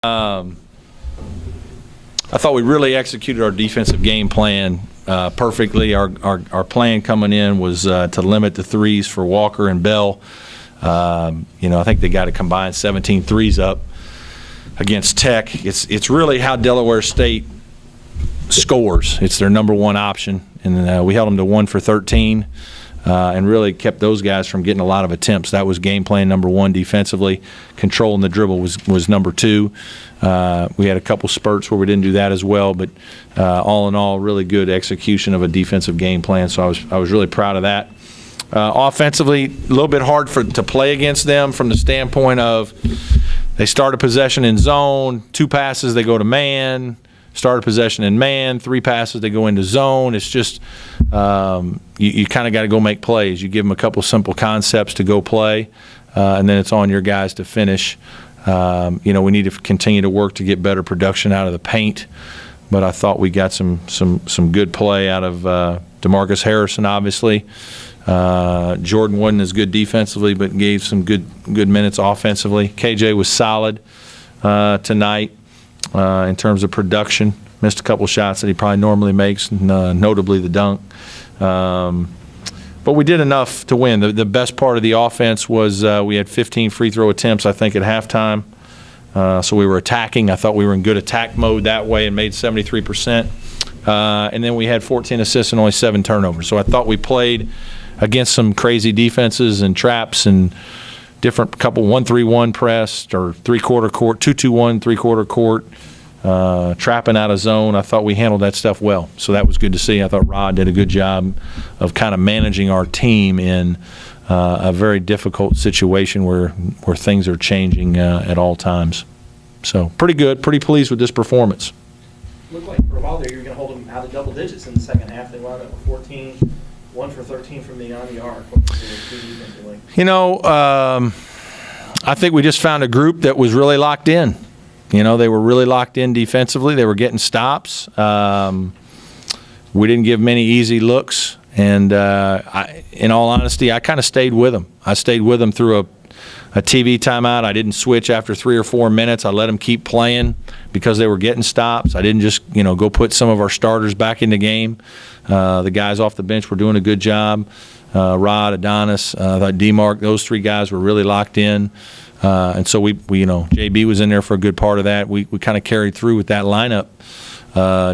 I thought we really executed our defensive game plan perfectly. Our plan coming in was to limit the threes for Walker and Bell. I think they got a combined 17 threes up against Tech. It's really how Delaware State scores. It's their number one option, and we held them to 1 for 13. And really kept those guys from getting a lot of attempts. That was game plan number one defensively. Controlling the dribble was number two. We had a couple spurts where we didn't do that as well, but all in all, really good execution of a defensive game plan. So I was really proud of that. Offensively, a little bit hard to play against them from the standpoint of they start a possession in zone, 2 passes they go to man. Start a possession in man, 3 passes, they go into zone. It's just you kind of got to go make plays. You give them a couple simple concepts to go play, and then it's on your guys to finish. We need to continue to work to get better production out of the paint, but I thought we got some good play out of DeMarcus Harrison, obviously. Jordan wasn't as good defensively, but gave some good minutes offensively. KJ was solid tonight. In terms of production, missed a couple shots that he probably normally makes, notably the dunk. But we did enough to win. The best part of the offense was we had 15 free throw attempts, I think, at halftime. So we were attacking. I thought we were in good attack mode that way and made 73%. And then we had 14 assists and only 7 turnovers. So I thought we played against some crazy defenses and traps and different couple 1-3-1 pressed or 3-quarter court, 2-2-1, 3-quarter court, trapping out of zone. I thought we handled that stuff well. So that was good to see. I thought Rod did a good job of kind of managing our team in a very difficult situation where things are changing at all times. So pretty good, pretty pleased with this performance. Looked like for a while there you were going to hold them out of double digits in the second half. They wound up with 14. 1 for 13 from beyond the arc. I think we just found a group that was really locked in. They were really locked in defensively. They were getting stops. We didn't give many easy looks. And in all honesty, I kind of stayed with them. I stayed with them through a TV timeout. I didn't switch after 3 or 4 minutes. I let them keep playing because they were getting stops. I didn't just go put some of our starters back in the game. The guys off the bench were doing a good job. Rod, Adonis, D-Mark, those 3 guys were really locked in. And so we JB was in there for a good part of that. We kind of carried through with that lineup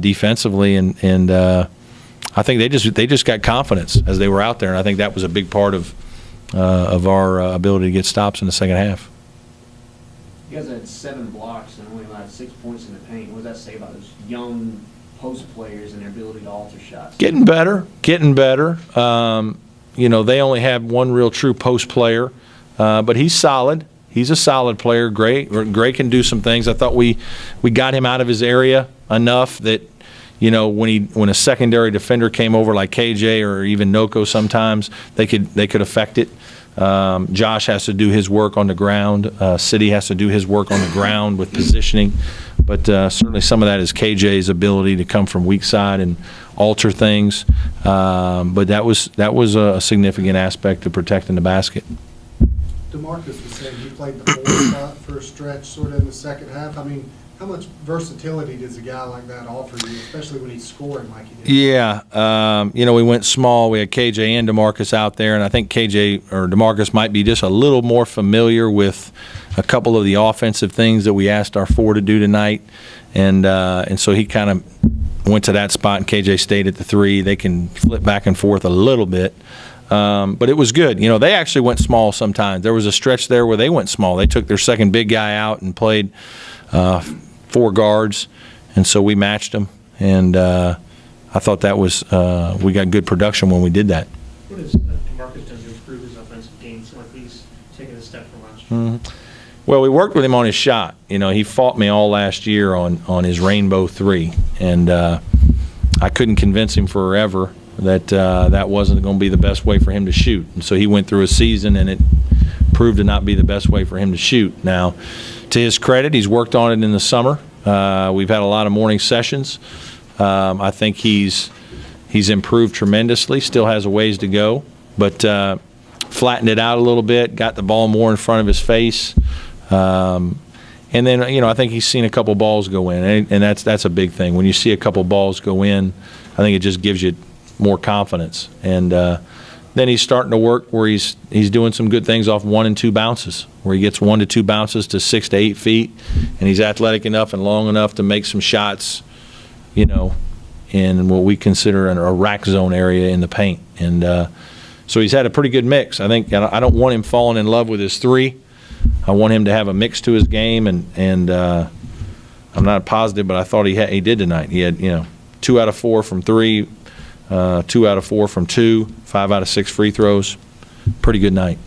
defensively, and I think they just got confidence as they were out there, and I think that was a big part of our ability to get stops in the second half. You guys had 7 blocks and only allowed 6 points in the paint. What does that say about those young post players and their ability to alter shots? Getting better. They only have one real true post player, but he's solid. He's a solid player. Gray can do some things. I thought we got him out of his area enough that when a secondary defender came over like KJ or even Noko, sometimes they could affect it. Josh has to do his work on the ground. City has to do his work on the ground with positioning. But certainly some of that is KJ's ability to come from weak side and alter things. But that was a significant aspect of protecting the basket. DeMarcus was saying he played the 4 spot for a stretch sort of in the second half. I mean, how much versatility does a guy like that offer you, especially when he's scoring like he did? Yeah. We went small. We had KJ and DeMarcus out there, and I think KJ or DeMarcus might be just a little more familiar with a couple of the offensive things that we asked our 4 to do tonight. And so he kind of went to that spot, and KJ stayed at the 3. They can flip back and forth a little bit. But it was good. They actually went small sometimes. There was a stretch there where they went small. They took their second big guy out and played 4 guards, and so we matched them. And I thought that was we got good production when we did that. What has DeMarcus done to improve his offensive game? So like he's taken a step from last year. Mm-hmm. Well, we worked with him on his shot. He fought me all last year on his rainbow 3, and I couldn't convince him forever that that wasn't going to be the best way for him to shoot. And so he went through a season, and it proved to not be the best way for him to shoot. Now, to his credit, he's worked on it in the summer. We've had a lot of morning sessions. I think he's improved tremendously, still has a ways to go, but flattened it out a little bit, got the ball more in front of his face. And then, I think he's seen a couple balls go in, and that's a big thing. When you see a couple balls go in, I think it just gives you more confidence. And then he's starting to work where he's doing some good things off 1 and 2 bounces, where he gets 1 to 2 bounces to 6 to 8 feet, and he's athletic enough and long enough to make some shots, in what we consider a rack zone area in the paint. And so he's had a pretty good mix. I think I don't want him falling in love with his 3. I want him to have a mix to his game, and I'm not positive, but I thought he did tonight. He had 2 out of 4 from 3, 2 out of 4 from 2, 5 out of 6 free throws. Pretty good night.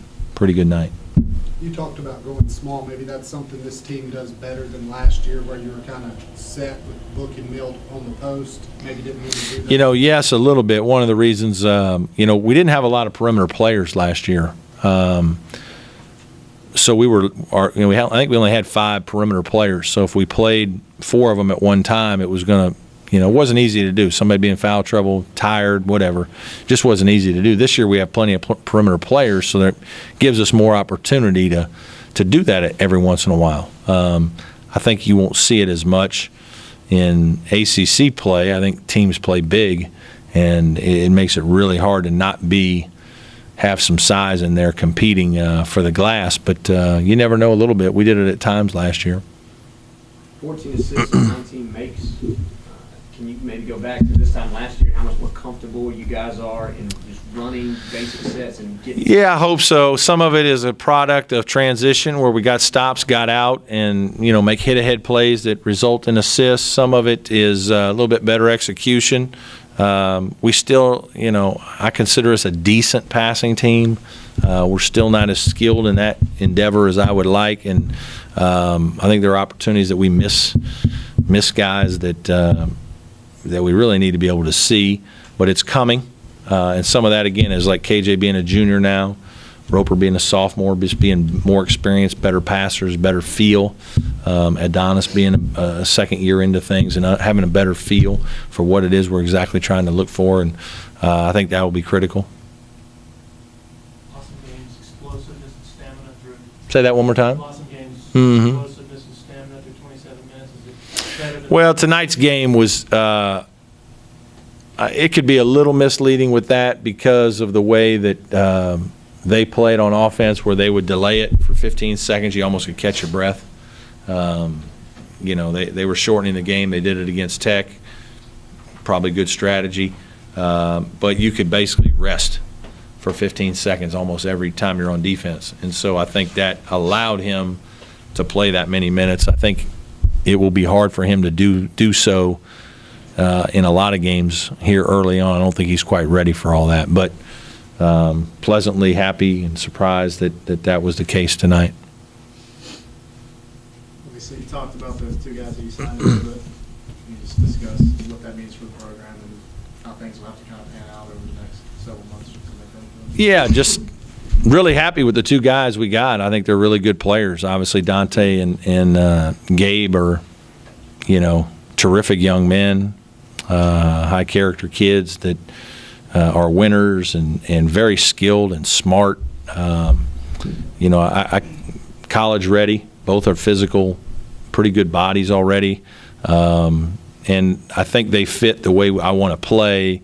You talked about going small. Maybe that's something this team does better than last year, where you were kind of set with Book and Milt on the post. Maybe didn't need to do that. Yes, a little bit. One of the reasons, we didn't have a lot of perimeter players last year. So I think we only had 5 perimeter players. So if we played 4 of them at one time, it was going to, it wasn't easy to do. Somebody being foul trouble, tired, whatever, just wasn't easy to do. This year we have plenty of perimeter players, so that gives us more opportunity to do that every once in a while. I think you won't see it as much in ACC play. I think teams play big, and it makes it really hard to not have some size in there competing for the glass. But you never know a little bit. We did it at times last year. 14 assists and 19 makes. Can you maybe go back to this time last year, how much more comfortable you guys are in just running basic sets and getting? Yeah, I hope so. Some of it is a product of transition where we got stops, got out, and, make hit-ahead plays that result in assists. Some of it is a little bit better execution. We still, I consider us a decent passing team. We're still not as skilled in that endeavor as I would like, and I think there are opportunities that we miss guys that we really need to be able to see, but it's coming. And some of that, again, is like KJ being a junior now, Roper being a sophomore, just being more experienced, better passers, better feel. Adonis being a second year into things and having a better feel for what it is we're exactly trying to look for, and I think that will be critical. Awesome games, explosiveness and stamina through. Say that one more time. Awesome games, Mhm. explosiveness and stamina through 27 minutes. Is it better than? Well, tonight's game was it could be a little misleading with that because of the way that they played on offense, where they would delay it for 15 seconds. You almost could catch your breath. They were shortening the game. They did it against Tech. Probably good strategy. But you could basically rest for 15 seconds almost every time you're on defense. And so I think that allowed him to play that many minutes. I think it will be hard for him to do so in a lot of games here early on. I don't think he's quite ready for all that. But pleasantly happy and surprised that was the case tonight. Obviously, you talked about those 2 guys that you signed a little bit. Can you just discuss what that means for the program and how things will have to kind of pan out over the next several months? Yeah, just really happy with the 2 guys we got. I think they're really good players. Obviously, Dante and Gabe are, terrific young men, high-character kids that are winners and very skilled and smart. College ready. Both are physical, pretty good bodies already. And I think they fit the way I want to play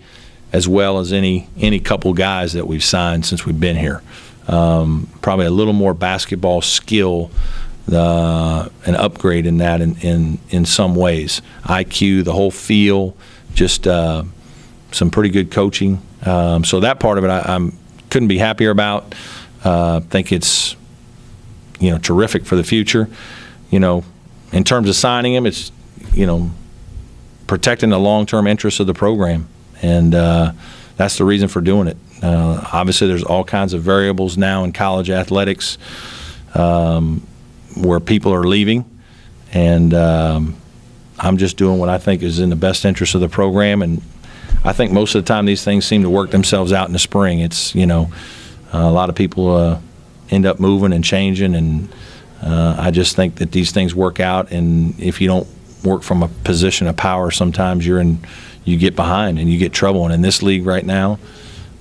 as well as any couple guys that we've signed since we've been here. Probably a little more basketball skill, an upgrade in that in some ways. IQ, the whole feel, just some pretty good coaching. So that part of it I couldn't be happier about. Think it's terrific for the future. In terms of signing him, it's protecting the long-term interests of the program, and that's the reason for doing it. Obviously, there's all kinds of variables now in college athletics where people are leaving, and I'm just doing what I think is in the best interest of the program. And I think most of the time these things seem to work themselves out in the spring. It's a lot of people end up moving and changing, and I just think that these things work out. And if you don't work from a position of power, sometimes you get behind and you get trouble. And in this league right now,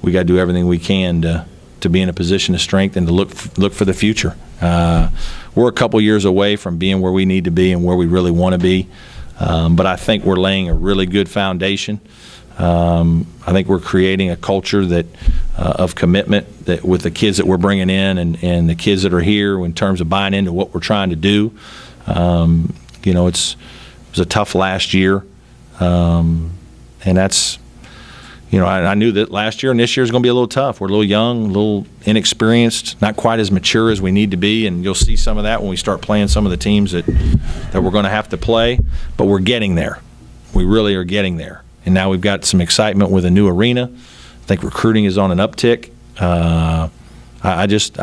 we got to do everything we can to be in a position of strength and to look for the future. We're a couple years away from being where we need to be and where we really want to be, but I think we're laying a really good foundation. I think we're creating a culture that of commitment that with the kids that we're bringing in and the kids that are here in terms of buying into what we're trying to do. You know, it was a tough last year, and that's, you know, I knew that last year and this year is going to be a little tough. We're a little young, a little inexperienced, not quite as mature as we need to be, and you'll see some of that when we start playing some of the teams that we're going to have to play. But we're getting there. We really are getting there. And now we've got some excitement with a new arena. I think recruiting is on an uptick. I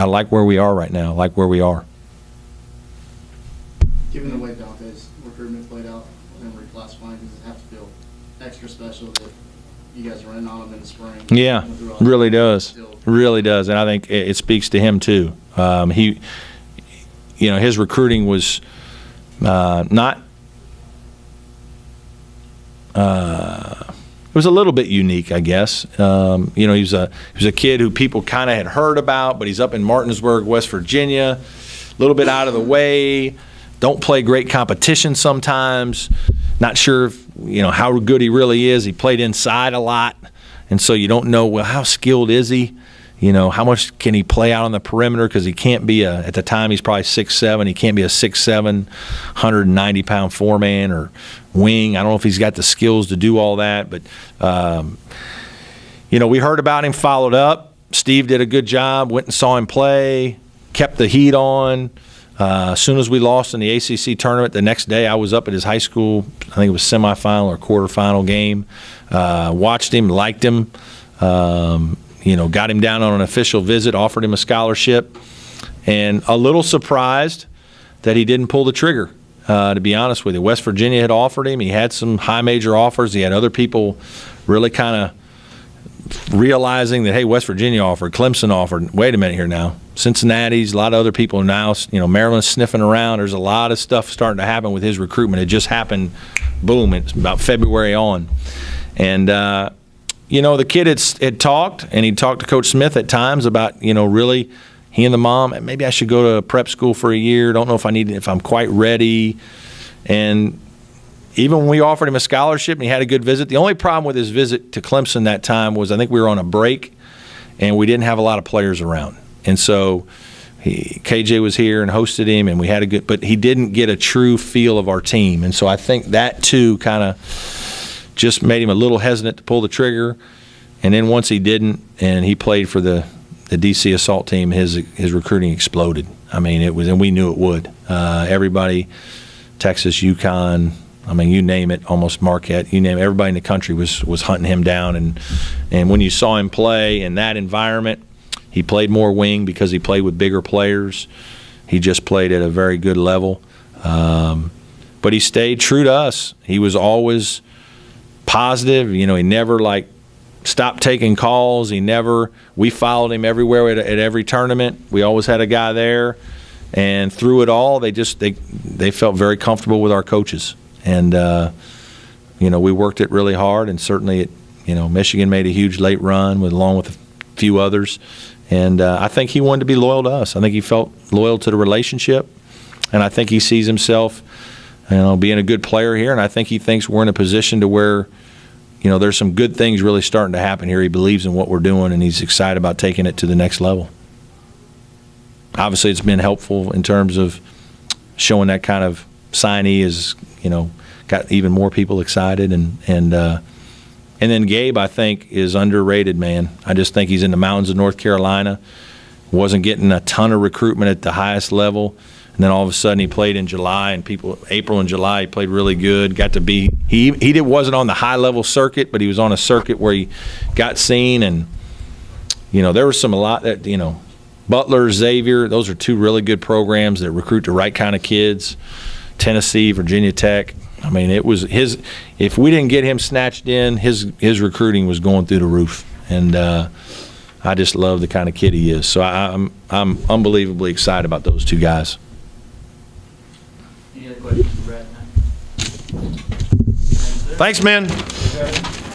like where we are right now. I like where we are. Given the way Dante's recruitment played out and reclassifying, does it have to feel extra special that you guys are in on him in the spring? Yeah, really does. Really does. And I think it speaks to him too. He, you know, his recruiting was not. It was a little bit unique, I guess. You know, he was a kid who people kind of had heard about, but he's up in Martinsburg, West Virginia, a little bit out of the way. Don't play great competition sometimes. Not sure if, you know, how good he really is. He played inside a lot, and so you don't know, well, how skilled is he? You know, how much can he play out on the perimeter? Because he can't be at the time he's probably 6'7". He can't be a 6'7", 190-pound four-man or wing. I don't know if he's got the skills to do all that. But, you know, we heard about him, followed up. Steve did a good job, went and saw him play, kept the heat on. As soon as we lost in the ACC tournament, the next day I was up at his high school, I think it was semifinal or quarterfinal game. Watched him, liked him. You know, got him down on an official visit, offered him a scholarship, and a little surprised that he didn't pull the trigger, to be honest with you. West Virginia had offered him. He had some high major offers. He had other people really kind of realizing that, hey, West Virginia offered, Clemson offered. Wait a minute here now. Cincinnati's, a lot of other people now, you know, Maryland's sniffing around. There's a lot of stuff starting to happen with his recruitment. It just happened, boom, it's about February on. And, you know, the kid had talked, and he'd talked to Coach Smith at times about, you know, really he and the mom, maybe I should go to prep school for a year. Don't know if I'm quite ready. And even when we offered him a scholarship and he had a good visit, the only problem with his visit to Clemson that time was I think we were on a break and we didn't have a lot of players around. And so KJ was here and hosted him, and we had but he didn't get a true feel of our team. And so I think that too kind of just made him a little hesitant to pull the trigger. And then once he didn't, and he played for the DC Assault team, his recruiting exploded. I mean, it was, and we knew it would. Everybody, Texas, UConn, I mean, you name it, almost Marquette, you name it, everybody in the country was hunting him down. And when you saw him play in that environment, he played more wing because he played with bigger players. He just played at a very good level. But he stayed true to us. He was always positive. You know, he never stopped taking calls. We followed him everywhere at every tournament. We always had a guy there. And through it all, they felt very comfortable with our coaches. And, you know, we worked it really hard, and certainly, Michigan made a huge late run along with a few others. And I think he wanted to be loyal to us. I think he felt loyal to the relationship. And I think he sees himself, being a good player here. And I think he thinks we're in a position to where, there's some good things really starting to happen here. He believes in what we're doing, and he's excited about taking it to the next level. Obviously, it's been helpful in terms of showing that kind of signee is, got even more people excited. And then Gabe, I think, is underrated, man. I just think he's in the mountains of North Carolina. Wasn't getting a ton of recruitment at the highest level. And then all of a sudden he played in July, and April and July, he played really good. Got to be he wasn't on the high level circuit, but he was on a circuit where he got seen. And there was a lot that Butler, Xavier, those are two really good programs that recruit the right kind of kids. Tennessee, Virginia Tech. I mean, it was his. If we didn't get him snatched in, his recruiting was going through the roof. And I just love the kind of kid he is. So I'm unbelievably excited about those two guys. Any other questions for Brad? Thanks, man.